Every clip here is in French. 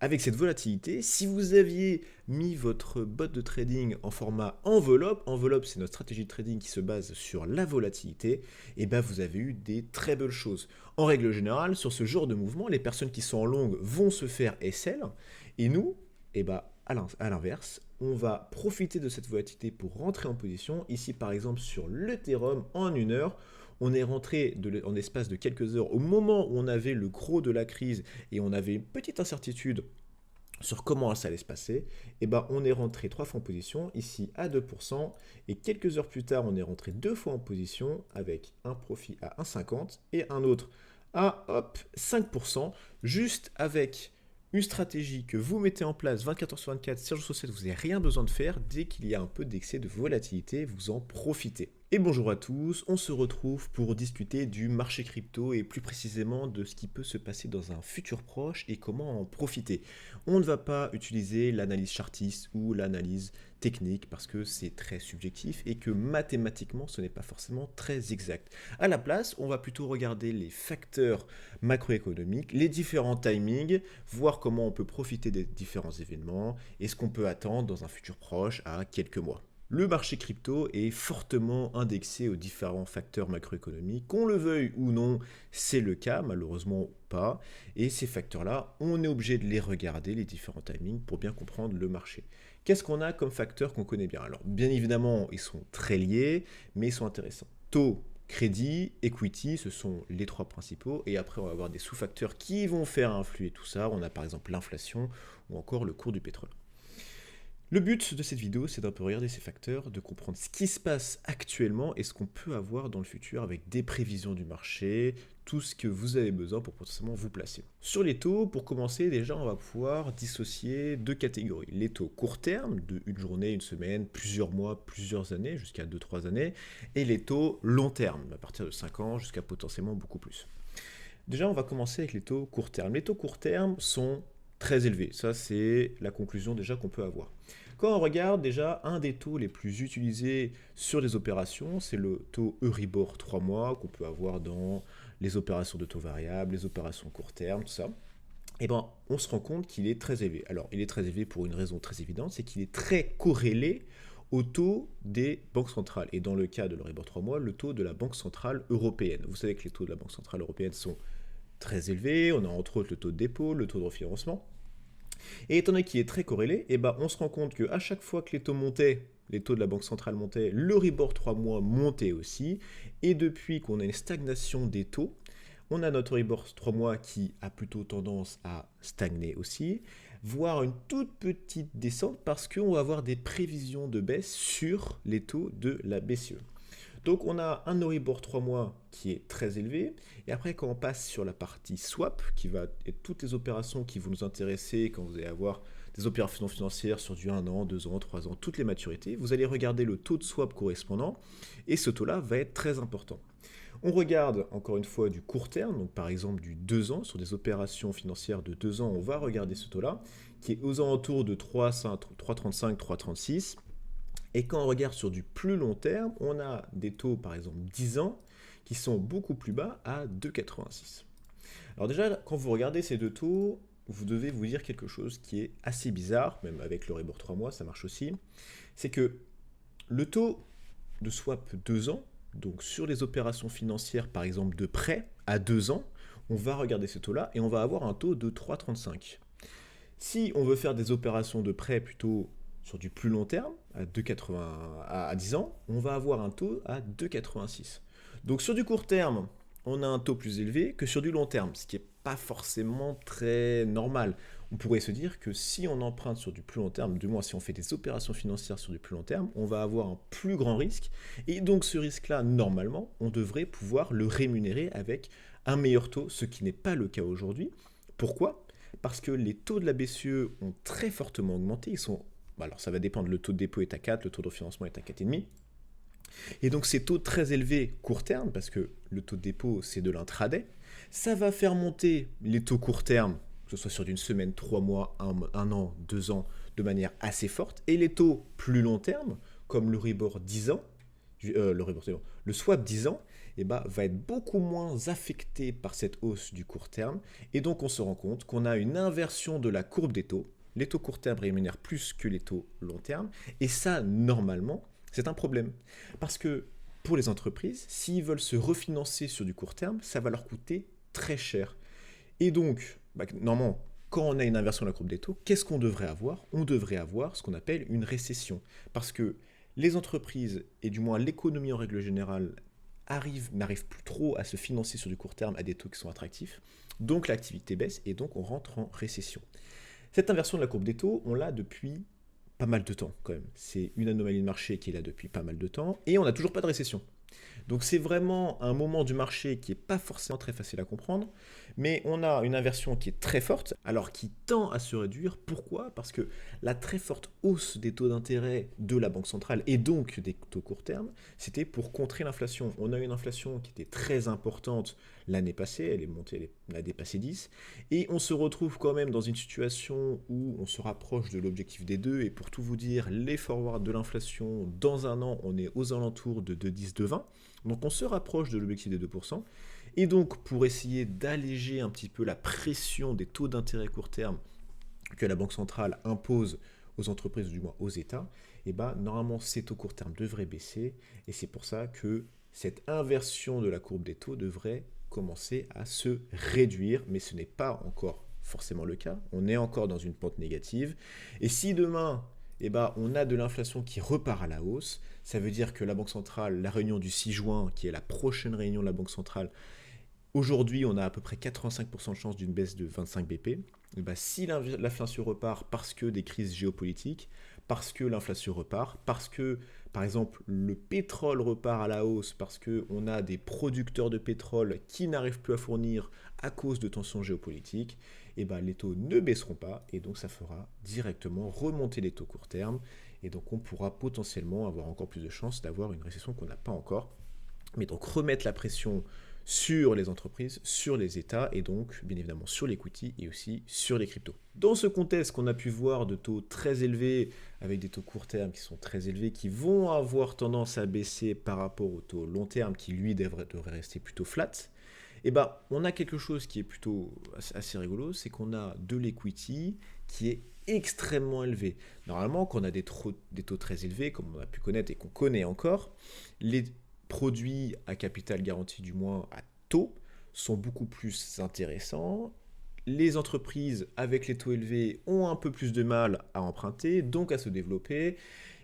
avec cette volatilité, si vous aviez mis votre bot de trading en format enveloppe, c'est notre stratégie de trading qui se base sur la volatilité, et ben vous avez eu des très belles choses. En règle générale, sur ce genre de mouvement, les personnes qui sont en longue vont se faire SL, et nous, et ben à l'inverse, on va profiter de cette volatilité pour rentrer en position. Ici, par exemple, sur l'Ethereum, en une heure, on est rentré en espace de quelques heures au moment où on avait le gros de la crise et on avait une petite incertitude sur comment ça allait se passer, et ben on est rentré 3 fois en position, ici à 2%, et quelques heures plus tard, on est rentré 2 fois en position avec un profit à 1,50 et un autre à 5%, juste avec une stratégie que vous mettez en place 24 heures sur 24, 7 jours sur 7, vous n'avez rien besoin de faire. Dès qu'il y a un peu d'excès de volatilité, vous en profitez. Et bonjour à tous, on se retrouve pour discuter du marché crypto et plus précisément de ce qui peut se passer dans un futur proche et comment en profiter. On ne va pas utiliser l'analyse chartiste ou l'analyse technique parce que c'est très subjectif et que mathématiquement ce n'est pas forcément très exact. À la place, on va plutôt regarder les facteurs macroéconomiques, les différents timings, voir comment on peut profiter des différents événements et ce qu'on peut attendre dans un futur proche à quelques mois. Le marché crypto est fortement indexé aux différents facteurs macroéconomiques, qu'on le veuille ou non, c'est le cas, malheureusement pas. Et ces facteurs-là, on est obligé de les regarder, les différents timings, pour bien comprendre le marché. Qu'est-ce qu'on a comme facteurs qu'on connaît bien? Alors, bien évidemment, ils sont très liés, mais ils sont intéressants. Taux, crédit, equity, ce sont les 3 principaux. Et après, on va avoir des sous-facteurs qui vont faire influer tout ça. On a par exemple l'inflation ou encore le cours du pétrole. Le but de cette vidéo, c'est d'un peu regarder ces facteurs, de comprendre ce qui se passe actuellement et ce qu'on peut avoir dans le futur avec des prévisions du marché, tout ce que vous avez besoin pour potentiellement vous placer. Sur les taux, pour commencer, déjà, on va pouvoir dissocier 2 catégories. Les taux court terme, de une journée, une semaine, plusieurs mois, plusieurs années, jusqu'à 2-3 années, et les taux long terme, à partir de 5 ans jusqu'à potentiellement beaucoup plus. Déjà, on va commencer avec les taux court terme. Les taux court terme sont très élevés. Ça, c'est la conclusion déjà qu'on peut avoir. Quand on regarde déjà, un des taux les plus utilisés sur les opérations, c'est le taux Euribor 3 mois qu'on peut avoir dans les opérations de taux variables, les opérations court terme, tout ça. Et ben, on se rend compte qu'il est très élevé. Alors, il est très élevé pour une raison très évidente, c'est qu'il est très corrélé au taux des banques centrales. Et dans le cas de l'Euribor 3 mois, le taux de la Banque centrale européenne. Vous savez que les taux de la Banque centrale européenne sont très élevés. On a entre autres le taux de dépôt, le taux de refinancement. Et étant donné qu'il est très corrélé, eh ben on se rend compte qu'à chaque fois que les taux montaient, les taux de la Banque centrale montaient, l'Euribor 3 mois montait aussi. Et depuis qu'on a une stagnation des taux, on a notre Euribor 3 mois qui a plutôt tendance à stagner aussi, voire une toute petite descente parce qu'on va avoir des prévisions de baisse sur les taux de la BCE. Donc on a un Euribor 3 mois qui est très élevé, et après quand on passe sur la partie swap, qui va être toutes les opérations qui vont nous intéresser quand vous allez avoir des opérations financières sur du 1 an, 2 ans, 3 ans, toutes les maturités, vous allez regarder le taux de swap correspondant, et ce taux-là va être très important. On regarde encore une fois du court terme, donc par exemple du 2 ans, sur des opérations financières de 2 ans, on va regarder ce taux-là, qui est aux alentours de 3,35, 3,36. Et quand on regarde sur du plus long terme, on a des taux, par exemple 10 ans, qui sont beaucoup plus bas à 2,86. Alors déjà, quand vous regardez ces 2 taux, vous devez vous dire quelque chose qui est assez bizarre, même avec le Euribor 3 mois, ça marche aussi. C'est que le taux de swap 2 ans, donc sur les opérations financières, par exemple de prêt à 2 ans, on va regarder ce taux-là et on va avoir un taux de 3,35. Si on veut faire des opérations de prêt plutôt sur du plus long terme, à 2,80 à 10 ans, on va avoir un taux à 2,86. Donc sur du court terme, on a un taux plus élevé que sur du long terme, ce qui n'est pas forcément très normal. On pourrait se dire que si on emprunte sur du plus long terme, du moins si on fait des opérations financières sur du plus long terme, on va avoir un plus grand risque. Et donc ce risque-là, normalement, on devrait pouvoir le rémunérer avec un meilleur taux, ce qui n'est pas le cas aujourd'hui. Pourquoi ? Parce que les taux de la BCE ont très fortement augmenté. Alors ça va dépendre, le taux de dépôt est à 4, le taux de refinancement est à 4,5. Et donc ces taux très élevés court terme, parce que le taux de dépôt c'est de l'intraday, ça va faire monter les taux court terme, que ce soit sur d'une semaine, 3 mois, 1 an, 2 ans, de manière assez forte. Et les taux plus long terme, comme l'Euribor 10 ans, le swap 10 ans, va être beaucoup moins affecté par cette hausse du court terme. Et donc on se rend compte qu'on a une inversion de la courbe des taux. Les taux court terme rémunèrent plus que les taux long terme. Et ça, normalement, c'est un problème. Parce que pour les entreprises, s'ils veulent se refinancer sur du court terme, ça va leur coûter très cher. Et donc, normalement, quand on a une inversion de la courbe des taux, qu'est-ce qu'on devrait avoir? On devrait avoir ce qu'on appelle une récession. Parce que les entreprises, et du moins l'économie en règle générale, n'arrivent plus trop à se financer sur du court terme à des taux qui sont attractifs. Donc l'activité baisse et donc on rentre en récession. Cette inversion de la courbe des taux, on l'a depuis pas mal de temps quand même. C'est une anomalie de marché qui est là depuis pas mal de temps et on n'a toujours pas de récession. Donc c'est vraiment un moment du marché qui n'est pas forcément très facile à comprendre, mais on a une inversion qui est très forte, alors qui tend à se réduire. Pourquoi? Parce que la très forte hausse des taux d'intérêt de la Banque centrale et donc des taux court terme, c'était pour contrer l'inflation. On a une inflation qui était très importante l'année passée, elle est montée, elle a dépassé 10, et on se retrouve quand même dans une situation où on se rapproche de l'objectif des deux, et pour tout vous dire, les forwards de l'inflation, dans un an, on est aux alentours de 2,10, 2,20. Donc on se rapproche de l'objectif des 2%. Et donc pour essayer d'alléger un petit peu la pression des taux d'intérêt court terme que la Banque centrale impose aux entreprises, ou du moins aux États, normalement ces taux court terme devraient baisser. Et c'est pour ça que cette inversion de la courbe des taux devrait commencer à se réduire. Mais ce n'est pas encore forcément le cas. On est encore dans une pente négative. Et si demain, on a de l'inflation qui repart à la hausse, ça veut dire que la Banque centrale, la réunion du 6 juin, qui est la prochaine réunion de la Banque centrale, aujourd'hui, on a à peu près 85% de chance d'une baisse de 25 BP. Si l'inflation repart parce que des crises géopolitiques, parce que l'inflation repart, parce que, par exemple, le pétrole repart à la hausse, parce qu'on a des producteurs de pétrole qui n'arrivent plus à fournir à cause de tensions géopolitiques, les taux ne baisseront pas et donc ça fera directement remonter les taux court terme. Et donc on pourra potentiellement avoir encore plus de chances d'avoir une récession qu'on n'a pas encore. Mais donc remettre la pression sur les entreprises, sur les États et donc bien évidemment sur l'equity et aussi sur les cryptos. Dans ce contexte qu'on a pu voir de taux très élevés, avec des taux court terme qui sont très élevés, qui vont avoir tendance à baisser par rapport au taux long terme qui lui devrait rester plutôt flat, on a quelque chose qui est plutôt assez rigolo, c'est qu'on a de l'equity qui est extrêmement élevé. Normalement, quand on a des taux très élevés, comme on a pu connaître et qu'on connaît encore, les produits à capital garanti, du moins à taux, sont beaucoup plus intéressants. Les entreprises avec les taux élevés ont un peu plus de mal à emprunter, donc à se développer.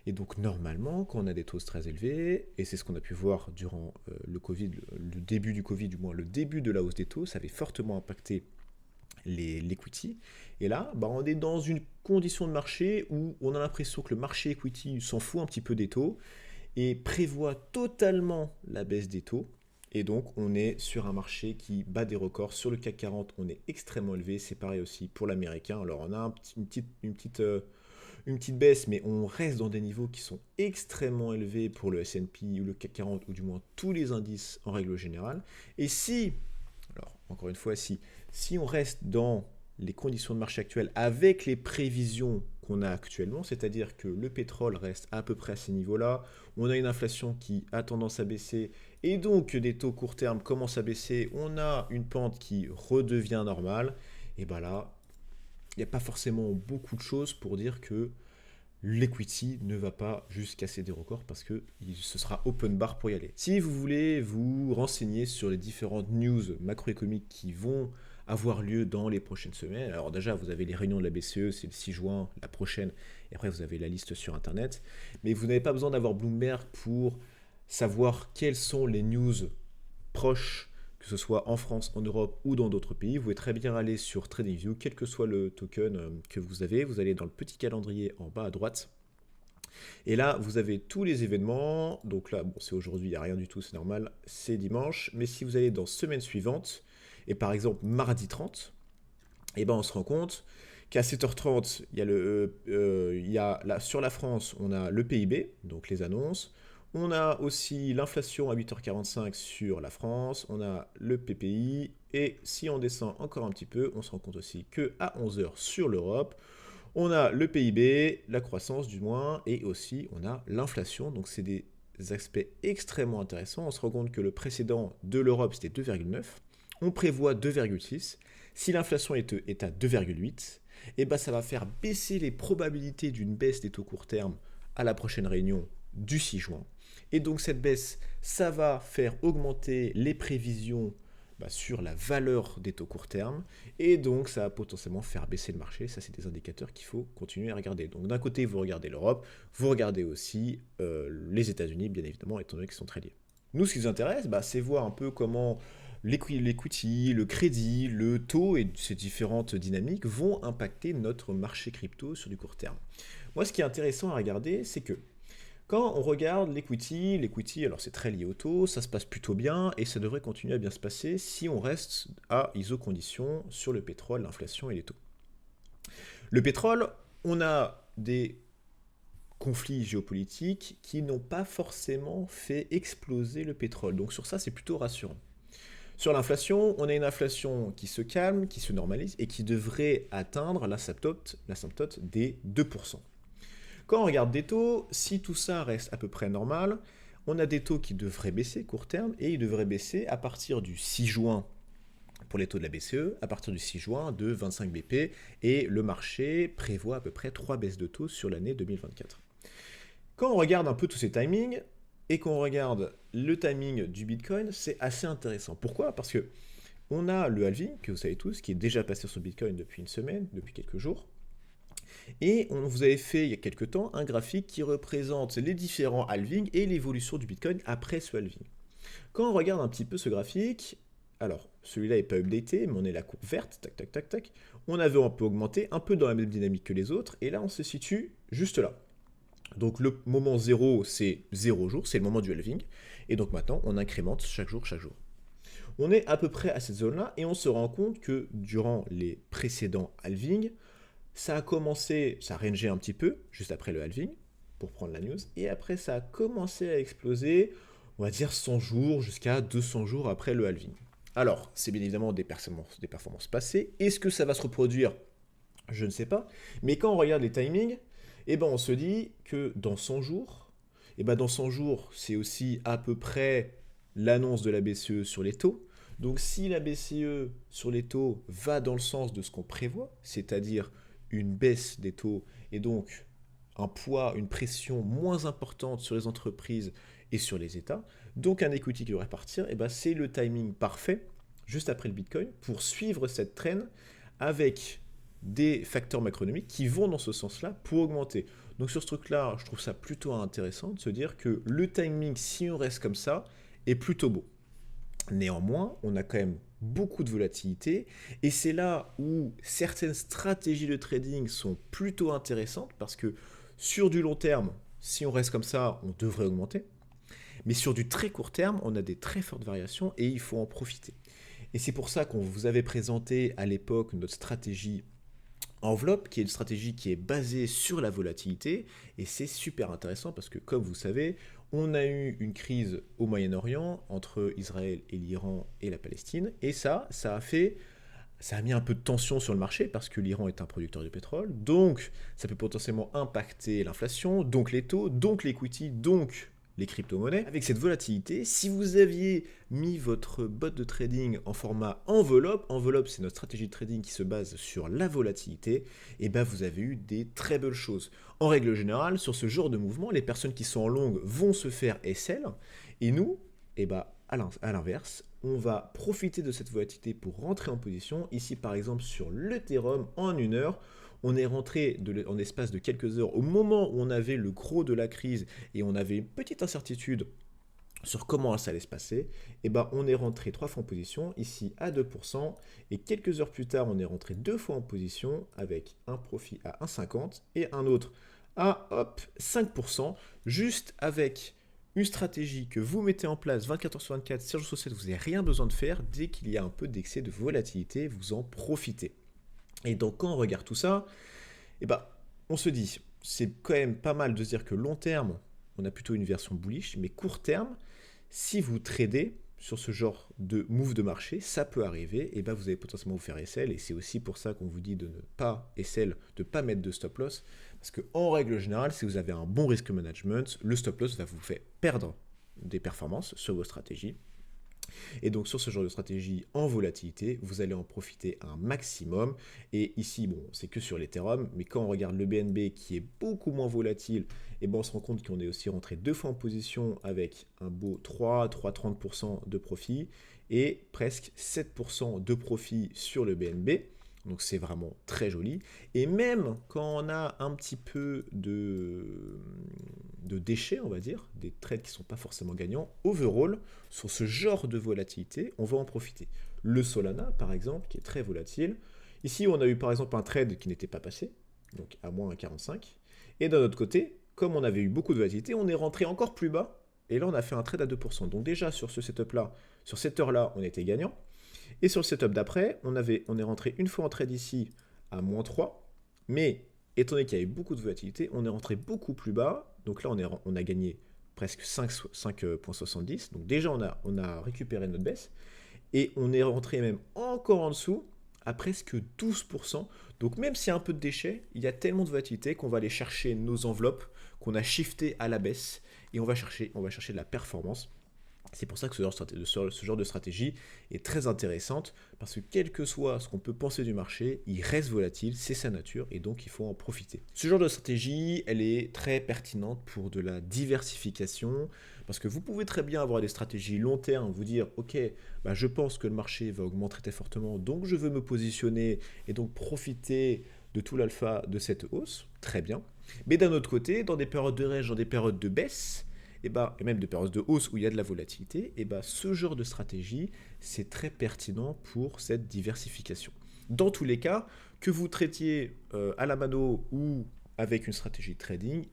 Et donc normalement, quand on a des taux très élevés, et c'est ce qu'on a pu voir durant le Covid, le début du Covid, du moins le début de la hausse des taux, ça avait fortement impacté l'equity. Et là, on est dans une condition de marché où on a l'impression que le marché equity s'en fout un petit peu des taux et prévoit totalement la baisse des taux. Et donc, on est sur un marché qui bat des records. Sur le CAC 40, on est extrêmement élevé. C'est pareil aussi pour l'américain. Alors, on a une petite baisse, mais on reste dans des niveaux qui sont extrêmement élevés pour le S&P ou le CAC 40, ou du moins tous les indices en règle générale. Et alors encore une fois, si on reste dans les conditions de marché actuelles avec les prévisions qu'on a actuellement, c'est-à-dire que le pétrole reste à peu près à ces niveaux-là, on a une inflation qui a tendance à baisser, et donc des taux court terme commencent à baisser, on a une pente qui redevient normale, et là, il n'y a pas forcément beaucoup de choses pour dire que l'equity ne va pas juste casser des records parce que ce sera open bar pour y aller. Si vous voulez vous renseigner sur les différentes news macroéconomiques qui vont avoir lieu dans les prochaines semaines, alors déjà vous avez les réunions de la BCE, c'est le 6 juin, la prochaine, et après vous avez la liste sur internet, mais vous n'avez pas besoin d'avoir Bloomberg pour savoir quelles sont les news proches, que ce soit en France, en Europe ou dans d'autres pays. Vous pouvez très bien aller sur TradingView, quel que soit le token que vous avez. Vous allez dans le petit calendrier en bas à droite. Et là, vous avez tous les événements. Donc là, c'est aujourd'hui, il n'y a rien du tout, c'est normal. C'est dimanche. Mais si vous allez dans semaine suivante, et par exemple mardi 30, on se rend compte qu'à 7h30, sur la France, on a le PIB, donc les annonces. On a aussi l'inflation à 8h45 sur la France, on a le PPI, et si on descend encore un petit peu, on se rend compte aussi qu'à 11h sur l'Europe, on a le PIB, la croissance du moins, et aussi on a l'inflation. Donc c'est des aspects extrêmement intéressants. On se rend compte que le précédent de l'Europe, c'était 2,9. On prévoit 2,6. Si l'inflation est à 2,8, eh ben ça va faire baisser les probabilités d'une baisse des taux court terme à la prochaine réunion du 6 juin. Et donc cette baisse, ça va faire augmenter les prévisions sur la valeur des taux court terme, et donc ça va potentiellement faire baisser le marché. Ça, c'est des indicateurs qu'il faut continuer à regarder. Donc d'un côté, vous regardez l'Europe, vous regardez aussi les États-Unis, bien évidemment, étant donné qu'ils sont très liés. Nous, ce qui nous intéresse, c'est voir un peu comment l'equity, le crédit, le taux et ces différentes dynamiques vont impacter notre marché crypto sur du court terme. Moi, ce qui est intéressant à regarder, c'est que quand on regarde l'equity, alors c'est très lié au taux, ça se passe plutôt bien et ça devrait continuer à bien se passer si on reste à iso-conditions sur le pétrole, l'inflation et les taux. Le pétrole, on a des conflits géopolitiques qui n'ont pas forcément fait exploser le pétrole. Donc sur ça, c'est plutôt rassurant. Sur l'inflation, on a une inflation qui se calme, qui se normalise et qui devrait atteindre l'asymptote des 2%. Quand on regarde des taux, si tout ça reste à peu près normal, on a des taux qui devraient baisser court terme et ils devraient baisser à partir du 6 juin pour les taux de la BCE, à partir du 6 juin de 25 BP, et le marché prévoit à peu près 3 baisses de taux sur l'année 2024. Quand on regarde un peu tous ces timings, et qu'on regarde le timing du Bitcoin, c'est assez intéressant. Pourquoi ? Parce que on a le halving, que vous savez tous, qui est déjà passé sur Bitcoin depuis une semaine, depuis quelques jours. Et on vous avait fait il y a quelques temps un graphique qui représente les différents halvings et l'évolution du Bitcoin après ce halving. Quand on regarde un petit peu ce graphique, alors celui-là n'est pas updaté, mais on est la courbe verte, tac tac tac tac, on avait un peu augmenté, un peu dans la même dynamique que les autres, et là on se situe juste là. Donc le moment 0, c'est 0 jours, c'est le moment du halving, et donc maintenant on incrémente chaque jour. On est à peu près à cette zone-là, et on se rend compte que durant les précédents halvings, ça a commencé, ça a rangé un petit peu, juste après le halving, pour prendre la news, et après ça a commencé à exploser, on va dire 100 jours jusqu'à 200 jours après le halving. Alors, c'est bien évidemment des performances passées. Est-ce que ça va se reproduire ? Je ne sais pas. Mais quand on regarde les timings, on se dit que dans 100 jours, dans 100 jours, c'est aussi à peu près l'annonce de la BCE sur les taux. Donc si la BCE sur les taux va dans le sens de ce qu'on prévoit, c'est-à-dire une baisse des taux et donc un poids, une pression moins importante sur les entreprises et sur les États, donc un equity qui devrait partir, c'est le timing parfait, juste après le Bitcoin, pour suivre cette traîne avec des facteurs macroéconomiques qui vont dans ce sens-là pour augmenter. Donc sur ce truc-là, je trouve ça plutôt intéressant de se dire que le timing, si on reste comme ça, est plutôt beau. Néanmoins, on a quand même beaucoup de volatilité et c'est là où certaines stratégies de trading sont plutôt intéressantes parce que sur du long terme, si on reste comme ça, on devrait augmenter. Mais sur du très court terme, on a des très fortes variations et il faut en profiter. Et c'est pour ça qu'on vous avait présenté à l'époque notre stratégie enveloppe, qui est une stratégie qui est basée sur la volatilité, et c'est super intéressant parce que, comme vous savez, on a eu une crise au Moyen-Orient entre Israël et l'Iran et la Palestine, et ça a mis un peu de tension sur le marché parce que l'Iran est un producteur de pétrole, donc ça peut potentiellement impacter l'inflation, donc les taux, donc l'equity, donc les crypto-monnaies. Avec cette volatilité, si vous aviez mis votre bot de trading en format enveloppe c'est notre stratégie de trading qui se base sur la volatilité, et vous avez eu des très belles choses. En règle générale, sur ce genre de mouvement, les personnes qui sont en longue vont se faire SL, et nous, à l'inverse, on va profiter de cette volatilité pour rentrer en position. Ici, par exemple, sur l'Ethereum, en 1 heure, on est rentré en espace de quelques heures au moment où on avait le gros de la crise et on avait une petite incertitude sur comment ça allait se passer. On est rentré 3 fois en position, ici à 2%, et quelques heures plus tard, on est rentré 2 fois en position avec un profit à 1,50 et un autre à 5%, juste avec une stratégie que vous mettez en place 24 heures sur 24, 7 jours sur 7, vous n'avez rien besoin de faire. Dès qu'il y a un peu d'excès de volatilité, vous en profitez. Et donc quand on regarde tout ça, on se dit, c'est quand même pas mal de se dire que long terme, on a plutôt une version bullish, mais court terme, si vous tradez, sur ce genre de move de marché, ça peut arriver, et ben vous allez potentiellement vous faire SL, et c'est aussi pour ça qu'on vous dit de ne pas SL, de ne pas mettre de stop loss, parce qu'en règle générale, si vous avez un bon risk management, le stop loss va vous faire perdre des performances sur vos stratégies. Et donc sur ce genre de stratégie en volatilité, vous allez en profiter un maximum. Et ici, bon, c'est que sur l'Ethereum, mais quand on regarde le BNB qui est beaucoup moins volatile, et ben on se rend compte qu'on est aussi rentré 2 fois en position avec un beau 3,30% de profit et presque 7% de profit sur le BNB. Donc c'est vraiment très joli. Et même quand on a un petit peu de déchets, on va dire, des trades qui ne sont pas forcément gagnants, overall, sur ce genre de volatilité, on va en profiter. Le Solana, par exemple, qui est très volatile. Ici, on a eu par exemple un trade qui n'était pas passé, donc à moins 1,45. Et d'un autre côté, comme on avait eu beaucoup de volatilité, on est rentré encore plus bas. Et là, on a fait un trade à 2%. Donc déjà, sur ce setup-là, sur cette heure-là, on était gagnant. Et sur le setup d'après, on est rentré une fois en trade ici à moins 3. Mais étant donné qu'il y a eu beaucoup de volatilité, on est rentré beaucoup plus bas. Donc là, on a gagné presque 5,70. Donc déjà, on a récupéré notre baisse. Et on est rentré même encore en dessous à presque 12%. Donc même s'il y a un peu de déchets, il y a tellement de volatilité qu'on va aller chercher nos enveloppes qu'on a shifté à la baisse. Et on va chercher de la performance. C'est pour ça que ce genre de stratégie est très intéressante, parce que quel que soit ce qu'on peut penser du marché, il reste volatile, c'est sa nature, et donc il faut en profiter. Ce genre de stratégie, elle est très pertinente pour de la diversification, parce que vous pouvez très bien avoir des stratégies long terme, vous dire, ok, bah je pense que le marché va augmenter très fortement, donc je veux me positionner, et donc profiter de tout l'alpha de cette hausse, très bien. Mais d'un autre côté, dans des périodes de range, dans des périodes de baisse, et même de périodes de hausse où il y a de la volatilité, ce genre de stratégie, c'est très pertinent pour cette diversification. Dans tous les cas, que vous traitiez à la mano ou avec une stratégie de trading,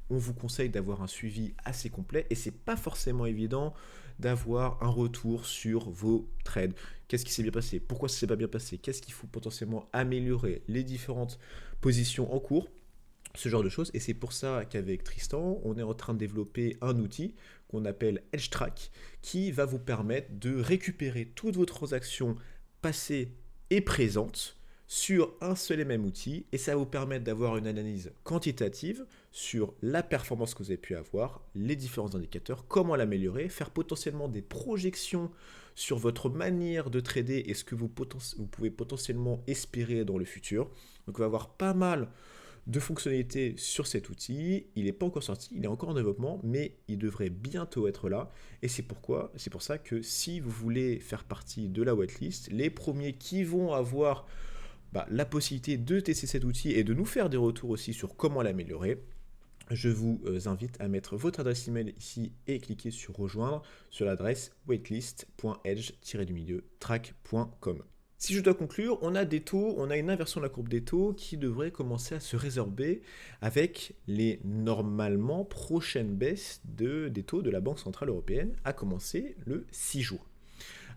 on vous conseille d'avoir un suivi assez complet et c'est pas forcément évident d'avoir un retour sur vos trades. Qu'est-ce qui s'est bien passé? Pourquoi ça s'est pas bien passé? Qu'est-ce qu'il faut potentiellement améliorer? Les différentes positions en cours, ce genre de choses, et c'est pour ça qu'avec Tristan, on est en train de développer un outil qu'on appelle EdgeTrack, qui va vous permettre de récupérer toutes vos transactions passées et présentes sur un seul et même outil, et ça va vous permettre d'avoir une analyse quantitative sur la performance que vous avez pu avoir, les différents indicateurs, comment l'améliorer, faire potentiellement des projections sur votre manière de trader et ce que vous pouvez potentiellement espérer dans le futur. Donc on va avoir pas mal de fonctionnalités sur cet outil. Il n'est pas encore sorti, il est encore en développement, mais il devrait bientôt être là. Et c'est pour ça que si vous voulez faire partie de la waitlist, les premiers qui vont avoir la possibilité de tester cet outil et de nous faire des retours aussi sur comment l'améliorer, je vous invite à mettre votre adresse email ici et cliquer sur rejoindre sur l'adresse waitlist.edge-track.com. Si je dois conclure, on a une inversion de la courbe des taux qui devrait commencer à se résorber avec les normalement prochaines baisses des taux de la Banque Centrale Européenne, à commencer le 6 jours.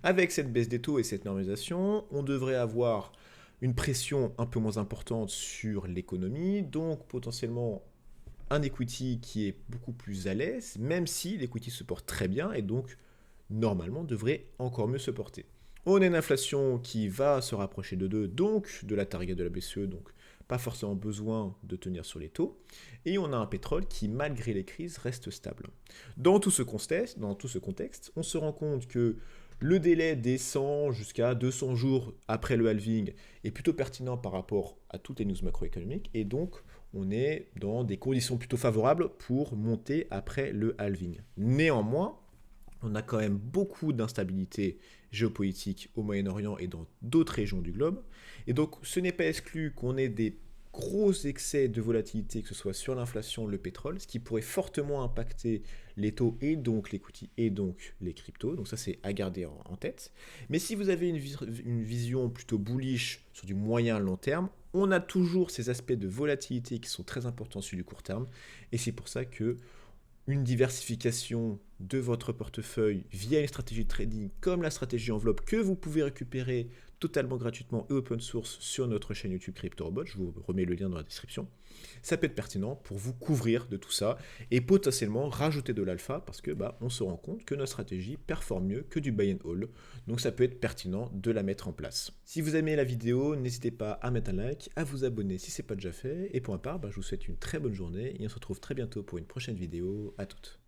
Avec cette baisse des taux et cette normalisation, on devrait avoir une pression un peu moins importante sur l'économie, donc potentiellement un equity qui est beaucoup plus à l'aise, même si l'equity se porte très bien et donc normalement devrait encore mieux se porter. On a une inflation qui va se rapprocher de 2, donc de la target de la BCE, donc pas forcément besoin de tenir sur les taux. Et on a un pétrole qui, malgré les crises, reste stable. Dans tout ce contexte, on se rend compte que le délai des 100 jusqu'à 200 jours après le halving est plutôt pertinent par rapport à toutes les news macroéconomiques, et donc on est dans des conditions plutôt favorables pour monter après le halving. Néanmoins, on a quand même beaucoup d'instabilité géopolitique au Moyen-Orient et dans d'autres régions du globe. Et donc, ce n'est pas exclu qu'on ait des gros excès de volatilité, que ce soit sur l'inflation, le pétrole, ce qui pourrait fortement impacter les taux et donc l'equity et donc les cryptos. Donc ça, c'est à garder en tête. Mais si vous avez une vision plutôt bullish sur du moyen long terme, on a toujours ces aspects de volatilité qui sont très importants sur du court terme. Et c'est pour ça que une diversification de votre portefeuille via une stratégie de trading comme la stratégie enveloppe que vous pouvez récupérer totalement gratuitement et open source sur notre chaîne YouTube CryptoRobot, je vous remets le lien dans la description. Ça peut être pertinent pour vous couvrir de tout ça et potentiellement rajouter de l'alpha parce que on se rend compte que notre stratégie performe mieux que du buy and hold. Donc ça peut être pertinent de la mettre en place. Si vous aimez la vidéo, n'hésitez pas à mettre un like, à vous abonner si ce n'est pas déjà fait. Et pour ma part, je vous souhaite une très bonne journée et on se retrouve très bientôt pour une prochaine vidéo. À toutes.